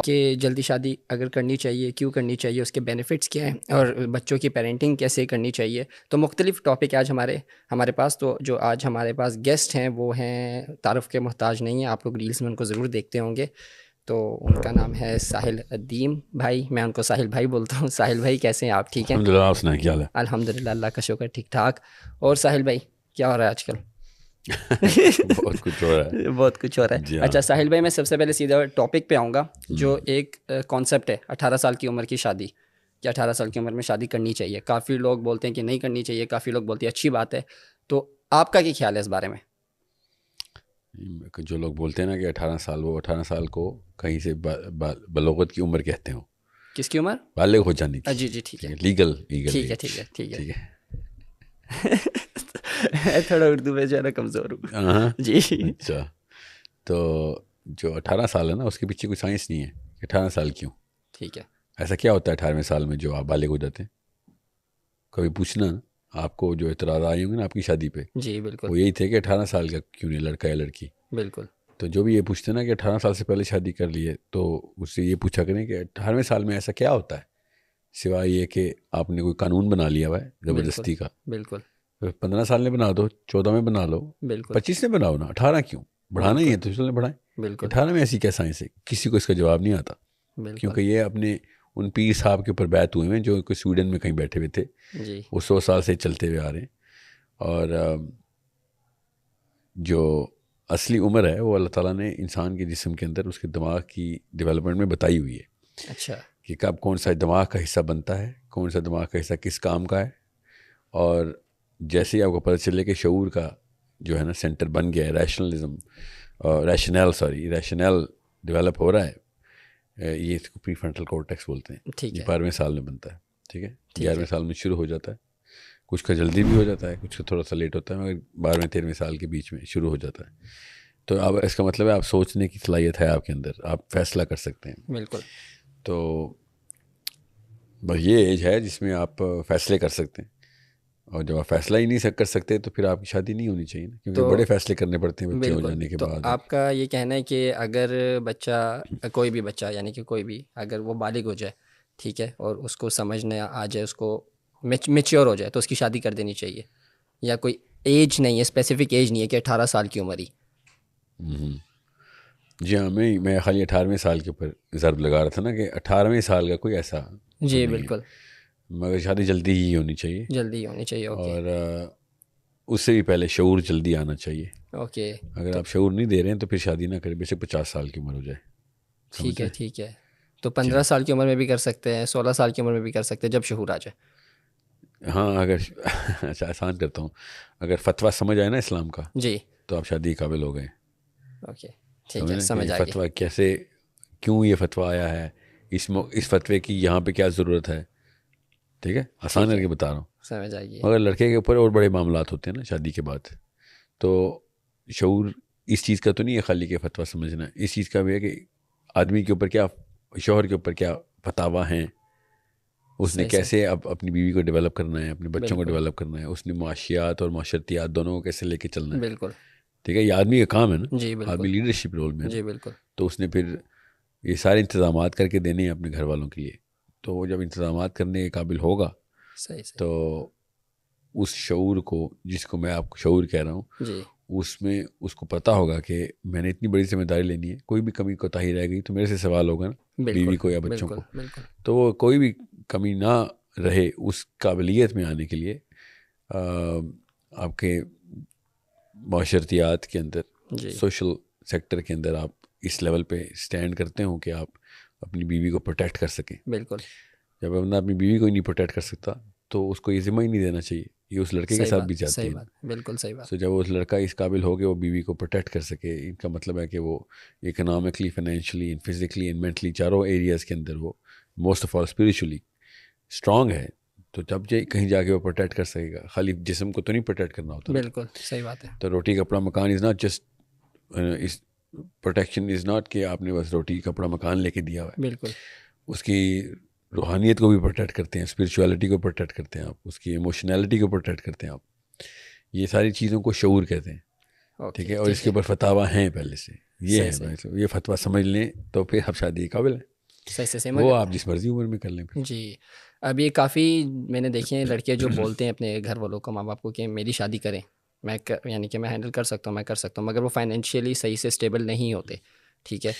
کہ جلدی شادی اگر کرنی چاہیے، کیوں کرنی چاہیے، اس کے بینیفٹس کیا ہیں، اور بچوں کی پیرنٹنگ کیسے کرنی چاہیے. تو مختلف ٹاپک آج ہمارے پاس. تو جو آج ہمارے پاس گیسٹ ہیں وہ ہیں تعارف کے محتاج نہیں ہیں، آپ لوگ ریلس میں ان کو ضرور دیکھتے ہوں گے. تو ان کا نام ہے ساحل ادیم بھائی. میں ان کو ساحل بھائی بولتا ہوں. ساحل بھائی کیسے ہیں آپ؟ ٹھیک ہیں؟ الحمد للہ. آپ سنائیں کیا حال ہے؟ الحمد للہ، اللہ کا شکر، ٹھیک ٹھاک. اور ساحل بھائی کیا ہو رہا ہے آج کل؟ بہت کچھ ہو رہا ہے. بہت کچھ ہو رہا ہے. جی ہاں. اچھا ساحل بھائی، میں سب سے پہلے سیدھا ٹاپک پہ آؤں گا. جو ایک کانسیپٹ ہے 18 سال کی عمر کی شادی، کہ 18 سال کی عمر میں شادی کرنی چاہیے. کافی لوگ بولتے ہیں کہ نہیں کرنی چاہیے، کافی لوگ بولتے ہیں اچھی بات ہے. تو آپ کا کیا خیال ہے اس بارے میں؟ جو لوگ بولتے ہیں نا کہ 18 سال، وہ 18 سال کو کہیں سے بلوغت کی عمر کہتے ہیں. کس کی عمر؟ بالغ ہو جانے کی. جی جی ٹھیک ہے، لیگل ٹھیک ہے، ایج. ٹھیک ہے، ٹھیک ٹھیک ہے. ہے. تھوڑا اردو میں جو ہے نا کمزور ہوں. ہاں. جی. اچھا. تو جو 18 سال ہے نا، اس کے پیچھے کوئی سائنس نہیں ہے کہ 18 سال کیوں. ٹھیک ہے. ایسا کیا ہوتا ہے 18ویں سال میں جو آپ بالغ ہو جاتے ہیں؟ کبھی پوچھنا آپ کو جو اعتراض آئے ہوں گے نا آپ کی شادی پہ، جی بالکل وہ یہی تھے کہ 18 سال کا کیوں نہیں لڑکا یا لڑکی. بالکل. تو جو بھی یہ پوچھتے ہیں نا کہ 18 سال سے پہلے شادی کر لیے، تو اس سے یہ پوچھا کریں کہ 18ویں سال میں ایسا کیا ہوتا ہے، سوائے یہ کہ آپ نے کوئی قانون بنا لیا ہوا ہے زبردستی کا. بالکل 15 سال میں بنا دو، 14 میں بنا لو، بالکل 25 میں بناؤ نا. 18 کیوں بڑھانا ہی ہے تو چلیں بڑھائیں. بالکل 18 میں ایسی کیا سائنس ہے؟ کسی کو اس کا جواب نہیں آتا، بالکل. کیونکہ یہ اپنے ان پیر صاحب کے اوپر بیعت ہوئے ہیں جو کہ سویڈن میں کہیں بیٹھے ہوئے تھے. جی وہ 100 سال سے چلتے ہوئے آ رہے ہیں. اور جو اصلی عمر ہے وہ اللہ تعالیٰ نے انسان کے جسم کے اندر اس کے دماغ کی ڈیولپمنٹ میں بتائی ہوئی ہے. اچھا. کہ کب کون سا دماغ کا حصہ بنتا ہے، کون سا دماغ کا حصہ کس کام کا ہے. اور جیسے ہی آپ کو پتہ چلے کہ شعور کا جو ہے نا سینٹر بن گیا ہے، ریشنل ڈیولپ ہو رہا ہے. یہ اس کو پری فرنٹل کورٹیکس بولتے ہیں. ٹھیک یہ ہے. 12ویں سال میں بنتا ہے. ٹھیک ہے. ٹھیک ہے. 11ویں سال میں شروع ہو جاتا ہے. کچھ کا جلدی بھی ہو جاتا ہے، کچھ کا تھوڑا سا لیٹ ہوتا ہے، مگر 12ویں 13ویں سال کے بیچ میں شروع ہو جاتا ہے. تو اب اس کا مطلب ہے آپ سوچنے کی صلاحیت ہے آپ کے اندر، آپ فیصلہ کر سکتے ہیں. بالکل. تو بس یہ ایج ہے جس میں آپ فیصلے کر سکتے ہیں. اور جب آپ فیصلہ ہی نہیں کر سکتے تو پھر آپ کی شادی نہیں ہونی چاہیے نا، کیونکہ بڑے فیصلے کرنے پڑتے ہیں بچے ہو بالکل. جانے کے تو بعد. آپ کا یہ کہنا ہے کہ اگر بچہ، کوئی بھی بچہ، یعنی کہ کوئی بھی اگر وہ بالغ ہو جائے، ٹھیک ہے، اور اس کو سمجھنے آ جائے، اس کو میچیور ہو جائے، تو اس کی شادی کر دینی چاہیے؟ یا کوئی ایج نہیں ہے، اسپیسیفک ایج نہیں ہے کہ 18 سال کی عمر ہی؟ جی ہاں. میں خالی 18ویں سال کے اوپر ضرب لگا رہا تھا نا کہ 18ویں سال کا کوئی ایسا تو جی نہیں بالکل. ہے، مگر شادی جلدی ہی ہونی چاہیے. جلدی ہونی چاہیے. اوکے. اور اس سے بھی پہلے شعور جلدی آنا چاہیے. اوکے. اگر آپ شعور نہیں دے رہے ہیں تو پھر شادی نہ کریں، بے شک 50 سال کی عمر ہو جائے. ٹھیک ہے. ٹھیک ہے. تو جی 15 سال کی عمر میں بھی کر سکتے ہیں، 16 سال کی عمر میں بھی کر سکتے ہیں، جب شعور آ جائے. ہاں. اگر اچھا آسان کرتا ہوں، اگر فتویٰ سمجھ آئے نا اسلام کا، جی. تو آپ شادی کے قابل ہو گئے. اوکے. ٹھیک ہے، سمجھ کہ آ گئی. فتویٰ کیسے، کیوں یہ فتویٰ آیا ہے، اس فتوے کی یہاں پہ کیا ضرورت ہے. ٹھیک ہے. آسان کر کے بتا رہا ہوں. سمجھ آ گئی. مگر لڑکے کے اوپر اور بڑے معاملات ہوتے ہیں نا شادی کے بعد. تو شعور اس چیز کا تو نہیں ہے خالی کہ فتویٰ سمجھنا، اس چیز کا بھی ہے کہ آدمی کے اوپر کیا، شوہر کے اوپر کیا فتاویٰ ہیں، اس نے کیسے اپنی بیوی کو ڈیولپ کرنا ہے، اپنے بچوں کو ڈیولپ کرنا ہے، اس نے معاشیات اور معاشرتیات دونوں کو کیسے لے کے چلنا ہے. بالکل. ٹھیک ہے. یہ آدمی کا کام ہے نا. جی بالکل. آدمی لیڈرشپ رول میں ہے نا. جی بالکل. تو اس نے پھر یہ سارے انتظامات کر کے دینے ہیں اپنے گھر والوں کے لیے. تو وہ جب انتظامات کرنے کے قابل ہوگا، صحیح. تو اس شعور کو، جس کو میں آپ کو شعور کہہ رہا ہوں، جی. اس میں اس کو پتہ ہوگا کہ میں نے اتنی بڑی ذمہ داری لینی ہے، کوئی بھی کمی کوتاہی رہ گئی تو میرے سے سوال ہوگا نا، بیوی کو یا بچوں کو. بالکل. تو وہ کوئی بھی کمی نہ رہے اس قابلیت میں آنے کے لیے آپ کے معاشرتیات کے اندر، سوشل سیکٹر کے اندر آپ اس لیول پہ سٹینڈ کرتے ہوں کہ آپ اپنی بیوی کو پروٹیکٹ کر سکیں. بالکل. جب بندہ اپنی بیوی کو ہی نہیں پروٹیکٹ کر سکتا تو اس کو یہ ذمہ ہی نہیں دینا چاہیے. یہ اس لڑکے کے ساتھ بھی جاتی ہے. بالکل صحیح بات. تو جب اس لڑکا اس قابل ہو کہ وہ بیوی کو پروٹیکٹ کر سکے، ان کا مطلب ہے کہ وہ economically, financially and physically and mentally, چاروں ایریاز کے اندر وہ most of all spiritually strong ہے. تو جب کہیں جا کے وہ پروٹیکٹ کر سکے گا. خالی جسم کو تو نہیں پروٹیکٹ کرنا ہوتا. بالکل صحیح بات ہے. تو روٹی کپڑا مکان is not just, protection is not کہ آپ نے بس روٹی کپڑا مکان لے کے دیا ہوا ہے. بالکل. اس کی روحانیت کو بھی پروٹیکٹ کرتے ہیں، اسپریچولیٹی کو پروٹیکٹ کرتے ہیں آپ، اس کی ایموشنالٹی کو پروٹیکٹ کرتے ہیں آپ. یہ ساری چیزوں کو شعور کہتے ہیں. ٹھیک ہے. اور اس کے اوپر فتاویٰ ہیں پہلے سے، یہ ہے نا، یہ فتویٰ سمجھ لیں تو پھر آپ شادی کے قابل ہیں. صحیح وہ آپ جس مرضی عمر میں کر لیں پھر. جی. اب یہ کافی میں نے دیکھے ہیں لڑکے جو بولتے ہیں اپنے گھر والوں کو، ماں باپ کو، کہ میری شادی کریں، میں یعنی کہ میں ہینڈل کر سکتا ہوں، میں کر سکتا ہوں، مگر وہ فائنینشیلی صحیح سے اسٹیبل نہیں ہوتے. ٹھیک ہے.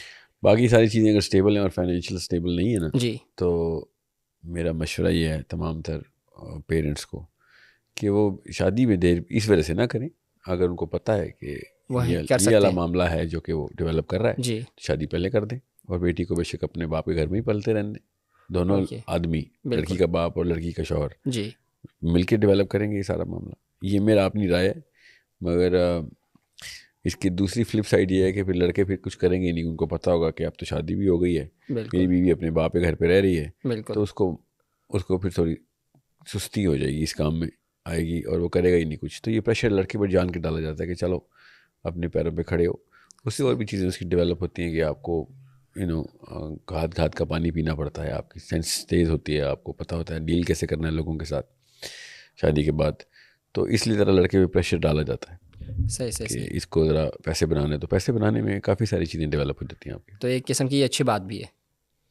باقی ساری چیزیں اگر اسٹیبل ہیں اور فائنینشیل اسٹیبل نہیں ہے نا، جی. تو میرا مشورہ یہ ہے تمام تر پیرنٹس کو کہ وہ شادی میں دیر اس وجہ سے نہ کریں. اگر ان کو پتہ ہے کہ یہ والا معاملہ ہے جو کہ وہ ڈیولپ کر رہا ہے، جی. شادی پہلے کر دیں. اور بیٹی کو بے شک اپنے باپ کے گھر میں ہی پلتے رہنے دیں. دونوں آدمی، لڑکی کا باپ اور لڑکی کا شوہر، جی، مل کے ڈیولپ کریں گے یہ سارا معاملہ. یہ میرا اپنی رائے ہے. مگر اس کی دوسری فلپ سائڈ یہ ہے کہ پھر لڑکے پھر کچھ کریں گے نہیں. ان کو پتہ ہوگا کہ اب تو شادی بھی ہو گئی ہے، میری بیوی اپنے باپ کے گھر پہ رہ رہی ہے، تو اس کو پھر تھوڑی سستی ہو جائے گی، اس کام میں آئے گی اور وہ کرے گا ہی نہیں کچھ. تو یہ پریشر لڑکے پر جان کے ڈالا جاتا ہے کہ چلو اپنے پیروں پہ کھڑے ہو. اس سے اور بھی چیزیں اس کی ڈیولپ ہوتی ہیں کہ آپ کو گھات کا پانی پینا پڑتا ہے، آپ کی سینس تیز ہوتی ہے، آپ کو پتہ ہوتا ہے ڈیل کیسے کرنا ہے لوگوں کے ساتھ شادی کے بعد. تو اس لیے ذرا لڑکے پہ پریشر ڈالا جاتا ہے کہ اس کو ذرا پیسے بنانے. تو پیسے بنانے میں کافی ساری چیزیں ڈیولپ ہو جاتی ہیں آپ کی. تو ایک قسم کی یہ اچھی بات بھی ہے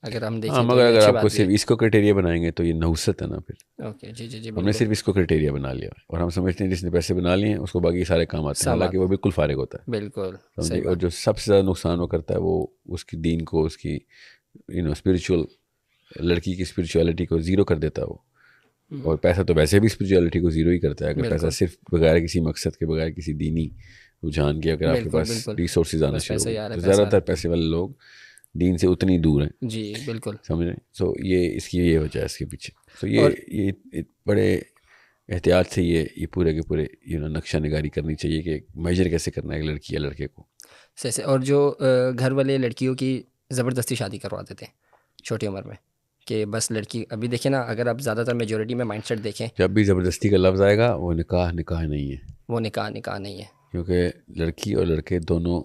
اگر ہم دیکھیں. مگر اگر آپ کو صرف اس کو کرائٹیریا بنائیں گے تو یہ نحوست ہے نا. پھر اوکے. جی جی جی. ہم نے صرف اس کو کرائٹیریا بنا لیا اور ہم سمجھتے ہیں جس نے پیسے بنا لیے ہیں اس کو باقی سارے کام آتے ہیں، حالانکہ وہ بالکل فارغ ہوتا ہے. بالکل. اور جو سب سے زیادہ نقصان وہ کرتا ہے وہ اس کی دین کو، اس کی اسپریچول، لڑکی کی اسپریچولیٹی کو زیرو کر دیتا ہے وہ. اور پیسہ تو ویسے بھی اسپریچولیٹی کو زیرو ہی کرتا ہے. اگر پیسہ صرف بغیر کسی مقصد کے، بغیر کسی دینی رجحان کے اگر آپ کے پاس ریسورسز آنا شروع ہو تو زیادہ تر پیسے والے لوگ دین سے اتنی دور ہیں. جی بالکل. سمجھ رہے ہیں. سو یہ اس کی یہ وجہ ہے اس کے پیچھے. سو یہ بڑے احتیاط سے یہ پورے کے پورے نقشہ نگاری کرنی چاہیے کہ میجر کیسے کرنا ہے ایک لڑکی یا لڑکے کو. صحیح. اور جو گھر والے لڑکیوں کی زبردستی شادی کروا دیتے ہیں چھوٹی عمر میں کہ بس لڑکی، ابھی دیکھیں نا، اگر آپ زیادہ تر میجورٹی میں مائنڈ سیٹ دیکھیں، جب بھی زبردستی کا لفظ آئے گا وہ نکاح نہیں ہے. وہ نکاح نہیں ہے، کیونکہ لڑکی اور لڑکے دونوں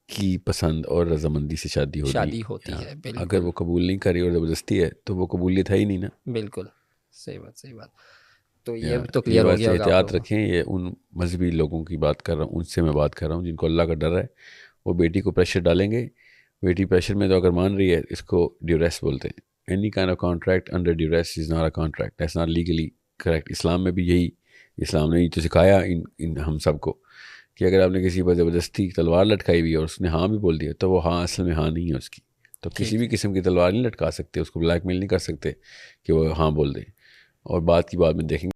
کی پسند اور رضامندی سے شادی ہوتی ہے. اگر وہ قبول نہیں کری اور زبردستی ہے تو وہ قبولیت ہے ہی نہیں نا. بالکل صحیح بات. تو یہ تو کلیئر ہو گیا. احتیاط رکھیں. یہ ان مذہبی لوگوں کی بات کر رہا ہوں، ان سے میں بات کر رہا ہوں جن کو اللہ کا ڈر ہے. وہ بیٹی کو پریشر ڈالیں گے. بیٹی پریشر میں تو اگر مان رہی ہے، اس کو ڈیوریس بولتے ہیں. Any kind of contract under duress is not a contract, that's not legally correct. Islam میں بھی یہی، اسلام نے تو سکھایا ان ہم سب کو کہ اگر آپ نے کسی پر زبردستی تلوار لٹکائی ہوئی اور اس نے ہاں بھی بول دیا تو وہ ہاں اصل میں ہاں نہیں ہے اس کی. تو کسی بھی قسم کی تلوار نہیں لٹکا سکتے، اس کو بلیک میل نہیں کر سکتے کہ وہ ہاں بول دیں. اور بات کی بعد میں دیکھیں گے